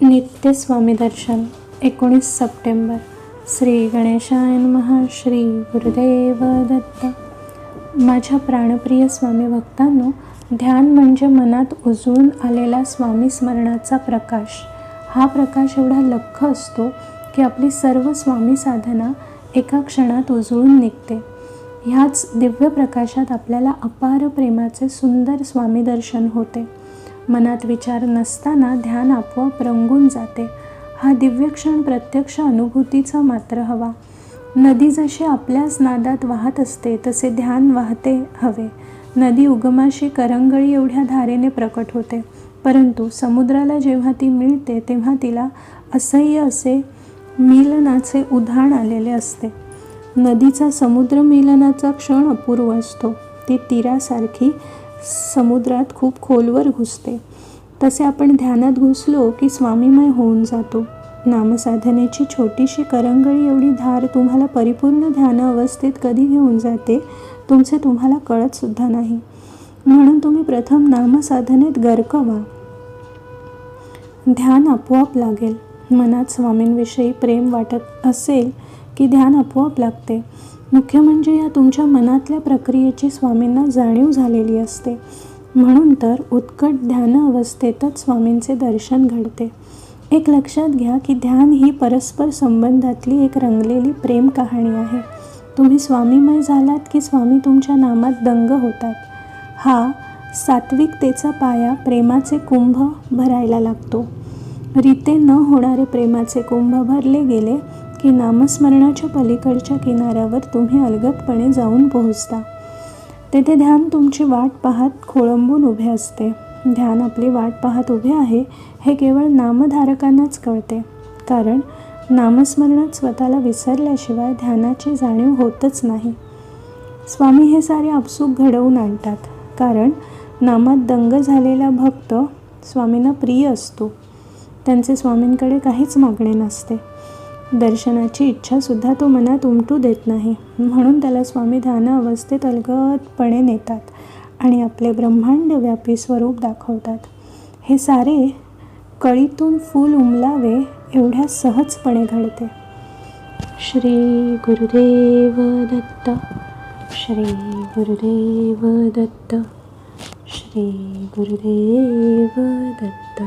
नित्य स्वामी दर्शन 19 सप्टेंबर. श्री गणेशाय नमः. श्री गुरुदेव दत्त. माझ्या प्राणप्रिय स्वामी भक्तांनो, ध्यान म्हणजे मनात उजळून आलेला स्वामी स्मरणाचा प्रकाश. हा प्रकाश एवढा लख्ख असतो की आपली सर्व स्वामी साधना एका क्षणात उजळून निघते. ह्याच दिव्य प्रकाशात आपल्याला अपार प्रेमाचे सुंदर स्वामी दर्शन होते. मनात विचार नसताना ध्यान आपोआप रंगून जाते. हा दिव्य क्षण प्रत्यक्ष अनुभूतीचा मात्र हवा. नदी जशी आपल्याच नादात वाहत असते तसे ध्यान वाहते हवे. नदी उगमाशी करंगळी एवढ्या धारेने प्रकट होते, परंतु समुद्राला जेव्हा ती मिळते तेव्हा तिला असह्य असे मिलनाचे उधाण आलेले असते. नदीचा समुद्र मिलनाचा क्षण अपूर्व असतो. ती तीरासारखी समुद्रात खूप खोलवर घुसते. तसे आपण ध्यानात घुसलो की स्वामीमय होऊन जातो. नामसाधनेची छोटीशी करंगळी एवढी धार तुम्हाला परिपूर्ण ध्यान अवस्थेत कधी घेऊन जाते तुमचे तुम्हाला कळत सुद्धा नाही. म्हणून तुम्ही प्रथम नामसाधनेत गर्क व्हा. ध्यान आपोआप लागेल. मनात स्वामींविषयी प्रेम वाटत असेल की ध्यान आपोआप लागते. मुख्य म्हणजे या तुमच्या मनातल्या प्रक्रियेची स्वामींना जाणीव झालेली असते. म्हणून तर उत्कट ध्यान अवस्थेतच स्वामींचे दर्शन घडते. एक लक्षात घ्या की ध्यान ही परस्पर संबंधातली एक रंगलेली प्रेम कहाणी आहे. तुम्ही स्वामीमय झालात की स्वामी तुमच्या नामात दंग होतात. हा सात्विकतेचा पाया प्रेमाचे कुंभ भरायला लागतो. रीते न होणारे प्रेमाचे कुंभ भरले गेले की नामस्मरणाच्या पलीकडच्या किनाऱ्यावर तुम्ही अलगदपणे जाऊन पोहोचता. तेथे ध्यान तुमची वाट पाहत खोळंबून उभे असते. ध्यान आपली वाट पाहत उभे आहे हे केवळ नामधारकांनाच कळते, कारण नामस्मरणात स्वतःला विसरल्याशिवाय ध्यानाची जाणीव होतच नाही. स्वामी हे सारे आपसूक घडवून आणतात, कारण नामात दंग झालेला भक्त स्वामींना प्रिय असतो. त्यांचे स्वामींकडे काहीच मागणे नसते. दर्शनाची इच्छासुद्धा तो मनात उमटू देत नाही. म्हणून त्याला स्वामी ध्यान अवस्थेत अलगदपणे नेतात आणि आपले ब्रह्मांडव्यापी स्वरूप दाखवतात. हे सारे कळीतून फूल उमलावे एवढ्या सहजपणे घडते. श्री गुरुदेव दत्त. श्री गुरुदेव दत्त. श्री गुरुदेव दत्त.